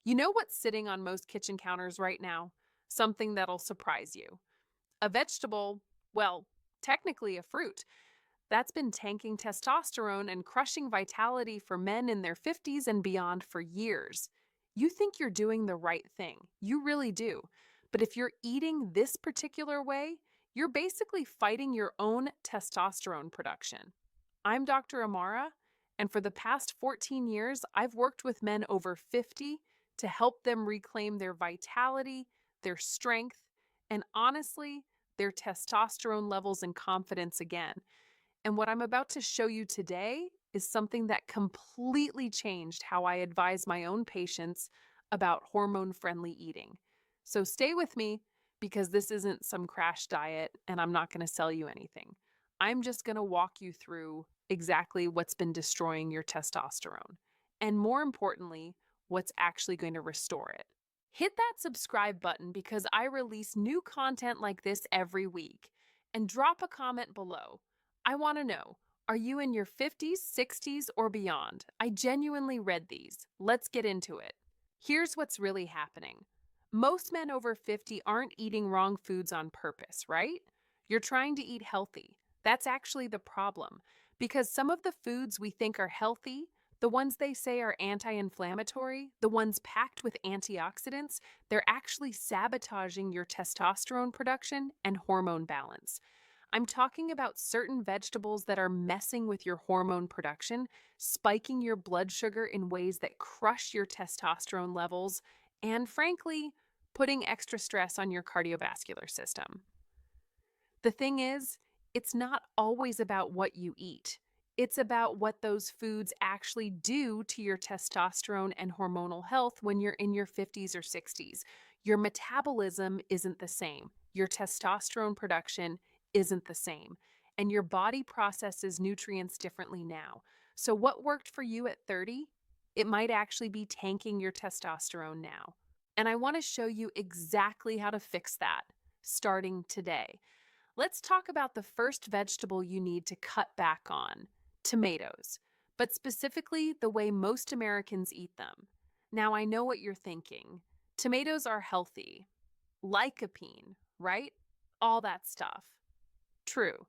You know what's sitting on most kitchen counters right now? Something that'll surprise you. A vegetable, well, technically a fruit, that's been tanking testosterone and crushing vitality for men in their 50s and beyond for years. You think you're doing the right thing. You really do. But if you're eating this particular way, you're basically fighting your own testosterone production. I'm Dr. Amara, and for the past 14 years, I've worked with men over 50 to help them reclaim their vitality, their strength, and honestly, their testosterone levels and confidence again. And what I'm about to show you today is something that completely changed how I advise my own patients about hormone friendly eating. So stay with me because this isn't some crash diet and I'm not going to sell you anything. I'm just going to walk you through exactly what's been destroying your testosterone. And more importantly, what's actually going to restore it. Hit that subscribe button because I release new content like this every week. And drop a comment below. I want to know, are you in your 50s, 60s, or beyond? I genuinely read these. Let's get into it. Here's what's really happening. Most men over 50 aren't eating wrong foods on purpose, right? You're trying to eat healthy. That's actually the problem. Because some of the foods we think are healthy, the ones they say are anti inflammatory, the ones packed with antioxidants, they're actually sabotaging your testosterone production and hormone balance. I'm talking about certain vegetables that are messing with your hormone production, spiking your blood sugar in ways that crush your testosterone levels, and frankly, putting extra stress on your cardiovascular system. The thing is, it's not always about what you eat. It's about what those foods actually do to your testosterone and hormonal health when you're in your 50s or 60s. Your metabolism isn't the same. Your testosterone production isn't the same. And your body processes nutrients differently now. So, what worked for you at 30, it might actually be tanking your testosterone now. And I want to show you exactly how to fix that starting today. Let's talk about the first vegetable you need to cut back on tomatoes, but specifically the way most Americans eat them. Now, I know what you're thinking. Tomatoes are healthy, lycopene, right? All that stuff. True.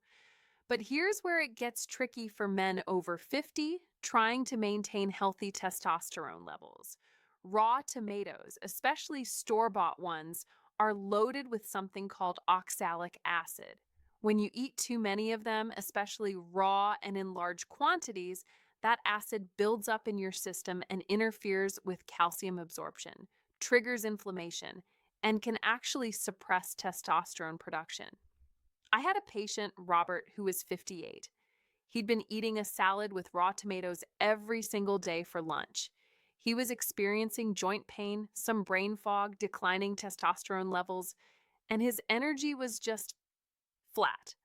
But here's where it gets tricky for men over 50 trying to maintain healthy testosterone levels. Raw tomatoes, especially store bought ones, are loaded with something called oxalic acid. When you eat too many of them, especially raw and in large quantities, that acid builds up in your system and interferes with calcium absorption, triggers inflammation, and can actually suppress testosterone production. I had a patient, Robert, who was 58. He'd been eating a salad with raw tomatoes every single day for lunch. He was experiencing joint pain, some brain fog, declining testosterone levels, and his energy was just flat.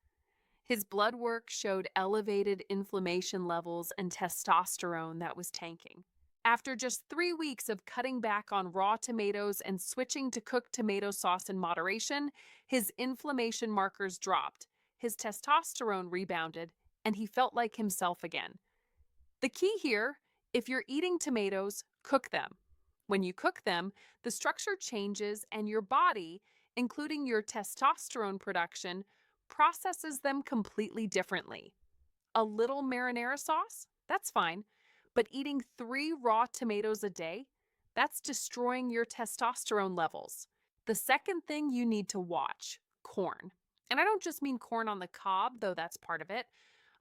His blood work showed elevated inflammation levels and testosterone that was tanking. After just 3 weeks of cutting back on raw tomatoes and switching to cooked tomato sauce in moderation, his inflammation markers dropped, his testosterone rebounded, and he felt like himself again. The key here, if you're eating tomatoes, cook them. When you cook them, the structure changes and your body, including your testosterone production, processes them completely differently. A little marinara sauce? That's fine. But eating 3 raw tomatoes a day? That's destroying your testosterone levels. The second thing you need to watch, corn. And I don't just mean corn on the cob, though that's part of it.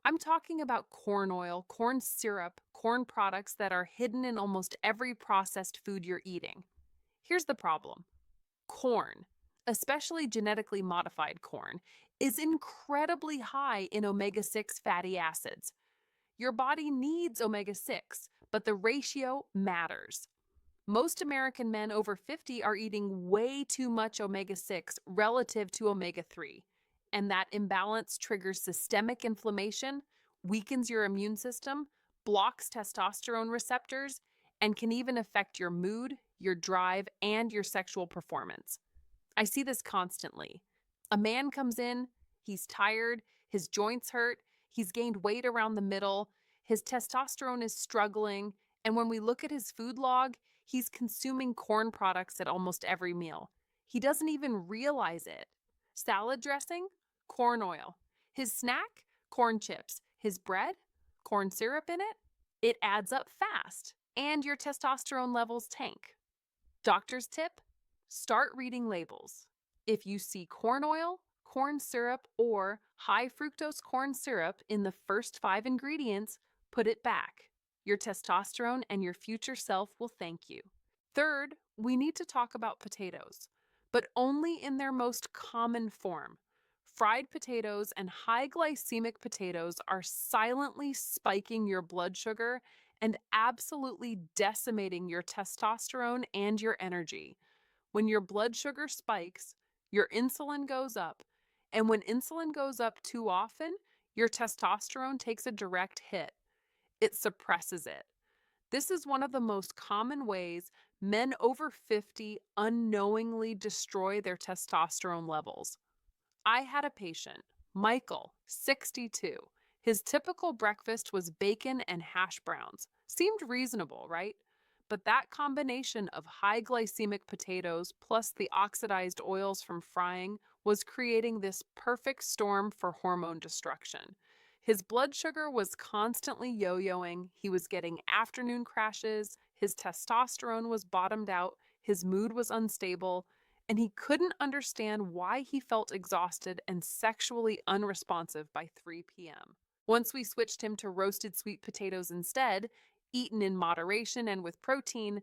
I'm talking about corn oil, corn syrup, corn products that are hidden in almost every processed food you're eating. Here's the problem. Corn, especially genetically modified corn, is incredibly high in omega 6 fatty acids. Your body needs omega 6, but the ratio matters. Most American men over 50 are eating way too much omega 6 relative to omega 3, and that imbalance triggers systemic inflammation, weakens your immune system, blocks testosterone receptors, and can even affect your mood, your drive, and your sexual performance. I see this constantly. A man comes in, he's tired, his joints hurt, he's gained weight around the middle, his testosterone is struggling, and when we look at his food log, He's consuming corn products at almost every meal. He doesn't even realize it. Salad dressing, corn oil. His snack, corn chips. His bread, corn syrup in it. It adds up fast, and your testosterone levels tank. Doctor's tip: start reading labels. If you see corn oil, corn syrup, or high fructose corn syrup in the first 5 ingredients, put it back. Your testosterone and your future self will thank you. Third, we need to talk about potatoes, but only in their most common form. Fried potatoes and high glycemic potatoes are silently spiking your blood sugar and absolutely decimating your testosterone and your energy. When your blood sugar spikes, your insulin goes up. And when insulin goes up too often, your testosterone takes a direct hit. It suppresses it. This is one of the most common ways men over 50 unknowingly destroy their testosterone levels. I had a patient, Michael, 62. His typical breakfast was bacon and hash browns. Seemed reasonable, right? But that combination of high glycemic potatoes plus the oxidized oils from frying was creating this perfect storm for hormone destruction. His blood sugar was constantly yo-yoing, he was getting afternoon crashes, his testosterone was bottomed out, his mood was unstable, and he couldn't understand why he felt exhausted and sexually unresponsive by 3 p.m. Once we switched him to roasted sweet potatoes instead, eaten in moderation and with protein,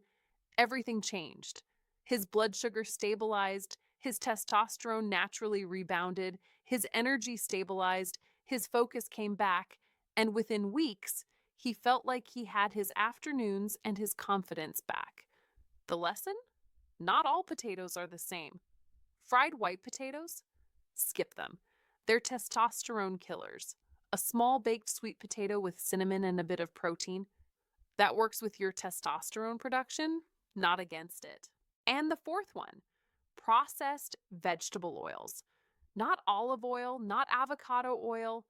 everything changed. His blood sugar stabilized, his testosterone naturally rebounded, his energy stabilized, his focus came back, and within weeks, he felt like he had his afternoons and his confidence back. The lesson? Not all potatoes are the same. Fried white potatoes? Skip them. They're testosterone killers. A small baked sweet potato with cinnamon and a bit of protein, that works with your testosterone production, not against it. And the fourth one, processed vegetable oils. Not olive oil, not avocado oil.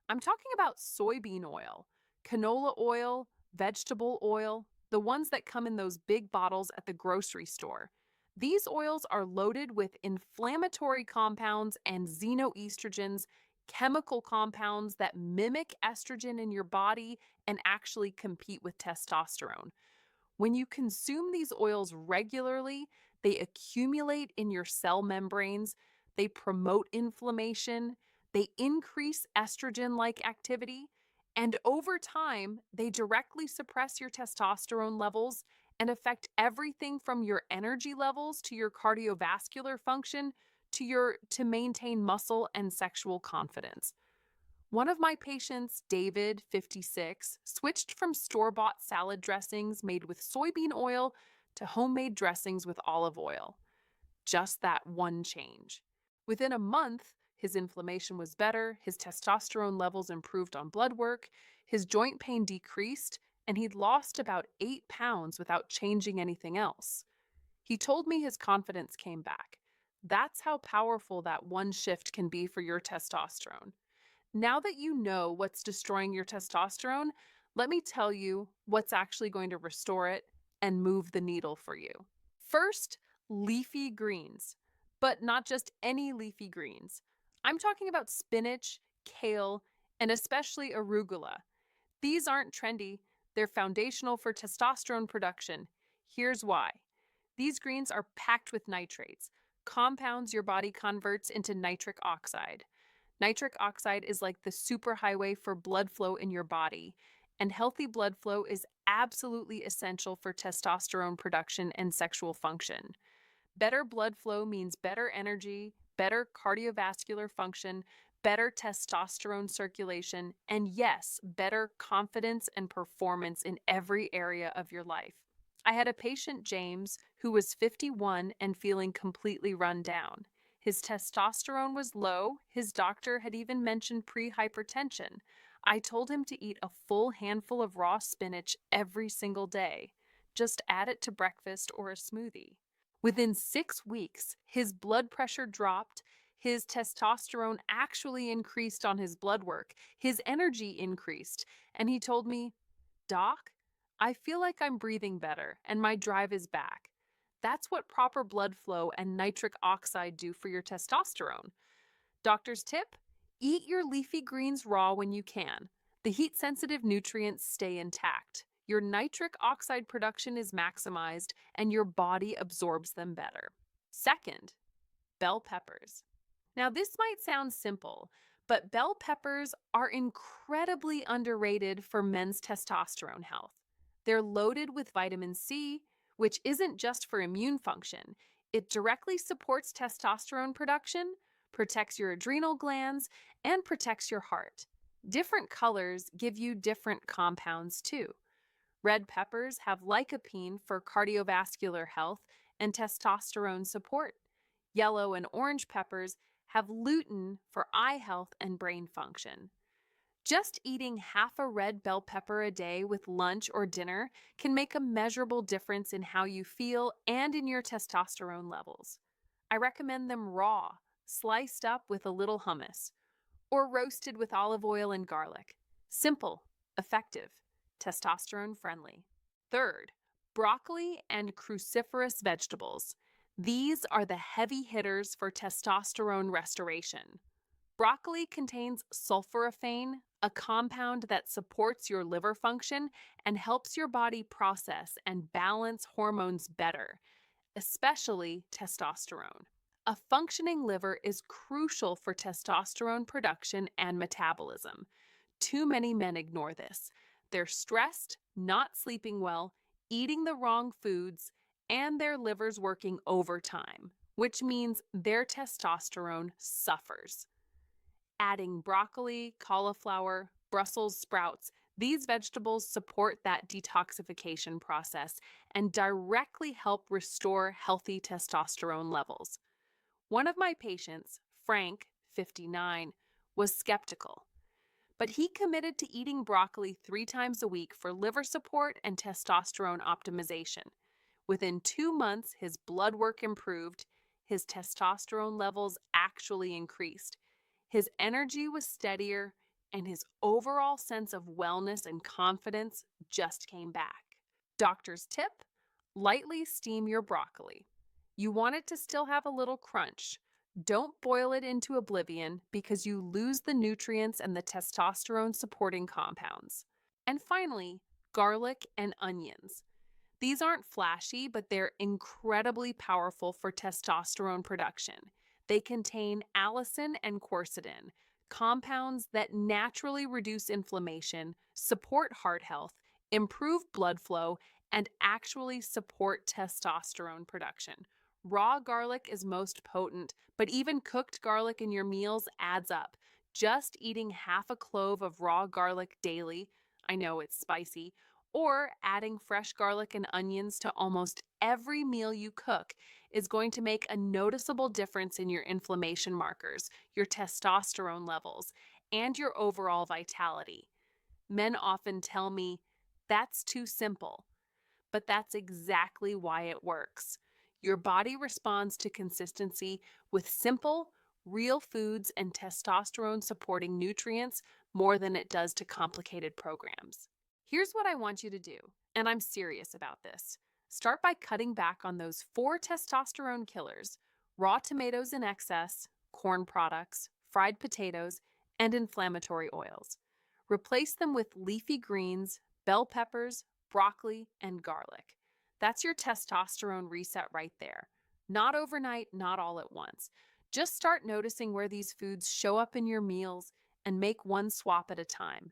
I'm talking about soybean oil, canola oil, vegetable oil, the ones that come in those big bottles at the grocery store. These oils are loaded with inflammatory compounds and xenoestrogens, chemical compounds that mimic estrogen in your body and actually compete with testosterone. When you consume these oils regularly, they accumulate in your cell membranes, they promote inflammation, they increase estrogen like activity, and over time, they directly suppress your testosterone levels and affect everything from your energy levels to your cardiovascular function to maintain muscle and sexual confidence. One of my patients, David, 56, switched from store-bought salad dressings made with soybean oil to homemade dressings with olive oil. Just that one change. Within a month, his inflammation was better, his testosterone levels improved on blood work, his joint pain decreased, and he'd lost about 8 pounds without changing anything else. He told me his confidence came back. That's how powerful that one shift can be for your testosterone. Now that you know what's destroying your testosterone, let me tell you what's actually going to restore it and move the needle for you. First, leafy greens, but not just any leafy greens. I'm talking about spinach, kale, and especially arugula. These aren't trendy, they're foundational for testosterone production. Here's why. These greens are packed with nitrates, compounds your body converts into nitric oxide. Nitric oxide is like the superhighway for blood flow in your body, and healthy blood flow is absolutely essential for testosterone production and sexual function. Better blood flow means better energy, better cardiovascular function, better testosterone circulation, and yes, better confidence and performance in every area of your life. I had a patient, James, who was 51 and feeling completely run down. His testosterone was low. His doctor had even mentioned pre-hypertension. I told him to eat a full handful of raw spinach every single day. Just add it to breakfast or a smoothie. Within 6 weeks, his blood pressure dropped, his testosterone actually increased on his blood work, his energy increased, and he told me, "Doc, I feel like I'm breathing better and my drive is back. That's what proper blood flow and nitric oxide do for your testosterone. Doctor's tip: eat your leafy greens raw when you can. The heat sensitive nutrients stay intact. Your nitric oxide production is maximized and your body absorbs them better. Second, bell peppers. Now, this might sound simple, but bell peppers are incredibly underrated for men's testosterone health. They're loaded with vitamin C, which isn't just for immune function, it directly supports testosterone production, protects your adrenal glands, and protects your heart. Different colors give you different compounds too. Red peppers have lycopene for cardiovascular health and testosterone support. Yellow and orange peppers have lutein for eye health and brain function. Just eating half a red bell pepper a day with lunch or dinner can make a measurable difference in how you feel and in your testosterone levels. I recommend them raw, sliced up with a little hummus, or roasted with olive oil and garlic. Simple, effective, testosterone friendly. Third, broccoli and cruciferous vegetables. These are the heavy hitters for testosterone restoration. Broccoli contains sulforaphane, a compound that supports your liver function and helps your body process and balance hormones better, especially testosterone. A functioning liver is crucial for testosterone production and metabolism. Too many men ignore this. They're stressed, not sleeping well, eating the wrong foods, and their liver's working overtime, which means their testosterone suffers. Adding broccoli, cauliflower, Brussels sprouts, these vegetables support that detoxification process and directly help restore healthy testosterone levels. One of my patients, Frank, 59, was skeptical, but he committed to eating broccoli 3 times a week for liver support and testosterone optimization. Within 2 months, his blood work improved, his testosterone levels actually increased, his energy was steadier, and his overall sense of wellness and confidence just came back. Doctor's tip: lightly steam your broccoli. You want it to still have a little crunch. Don't boil it into oblivion because you lose the nutrients and the testosterone supporting compounds. And finally, garlic and onions. These aren't flashy, but they're incredibly powerful for testosterone production. They contain allicin and quercetin, compounds that naturally reduce inflammation, support heart health, improve blood flow, and actually support testosterone production. Raw garlic is most potent, but even cooked garlic in your meals adds up. Just eating half a clove of raw garlic daily, I know it's spicy, or adding fresh garlic and onions to almost every meal you cook is going to make a noticeable difference in your inflammation markers, your testosterone levels, and your overall vitality. Men often tell me, that's too simple, but that's exactly why it works. Your body responds to consistency with simple, real foods and testosterone supporting nutrients more than it does to complicated programs. Here's what I want you to do, and I'm serious about this. Start by cutting back on those 4 testosterone killers: raw tomatoes in excess, corn products, fried potatoes, and inflammatory oils. Replace them with leafy greens, bell peppers, broccoli, and garlic. That's your testosterone reset right there. Not overnight, not all at once. Just start noticing where these foods show up in your meals and make one swap at a time.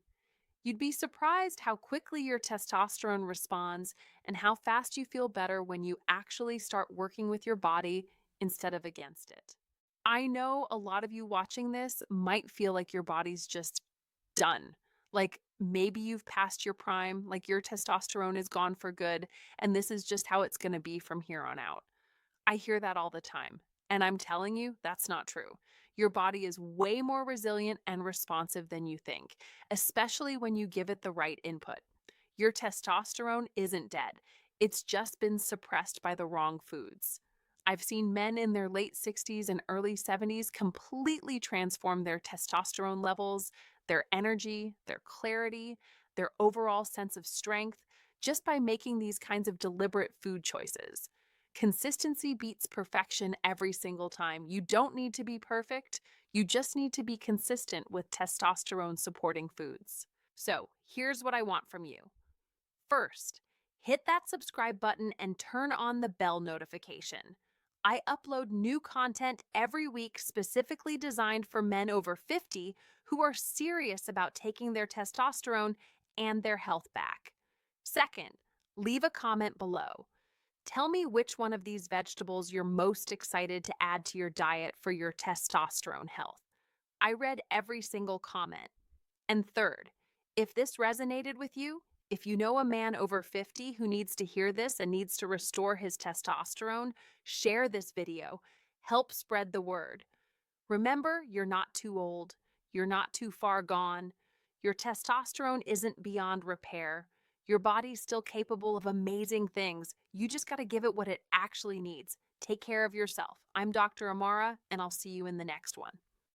You'd be surprised how quickly your testosterone responds and how fast you feel better when you actually start working with your body instead of against it. I know a lot of you watching this might feel like your body's just done. Like maybe you've passed your prime, like your testosterone is gone for good, and this is just how it's going to be from here on out. I hear that all the time, and I'm telling you, that's not true. Your body is way more resilient and responsive than you think, especially when you give it the right input. Your testosterone isn't dead, it's just been suppressed by the wrong foods. I've seen men in their late 60s and early 70s completely transform their testosterone levels, their energy, their clarity, their overall sense of strength, just by making these kinds of deliberate food choices. Consistency beats perfection every single time. You don't need to be perfect. You just need to be consistent with testosterone supporting foods. So, here's what I want from you. First, hit that subscribe button and turn on the bell notification. I upload new content every week specifically designed for men over 50 who are serious about taking their testosterone and their health back. Second, leave a comment below. Tell me which one of these vegetables you're most excited to add to your diet for your testosterone health. I read every single comment. And third, if this resonated with you, if you know a man over 50 who needs to hear this and needs to restore his testosterone, share this video. Help spread the word. Remember, you're not too old. You're not too far gone. Your testosterone isn't beyond repair. Your body's still capable of amazing things. You just got to give it what it actually needs. Take care of yourself. I'm Dr. Amara, and I'll see you in the next one.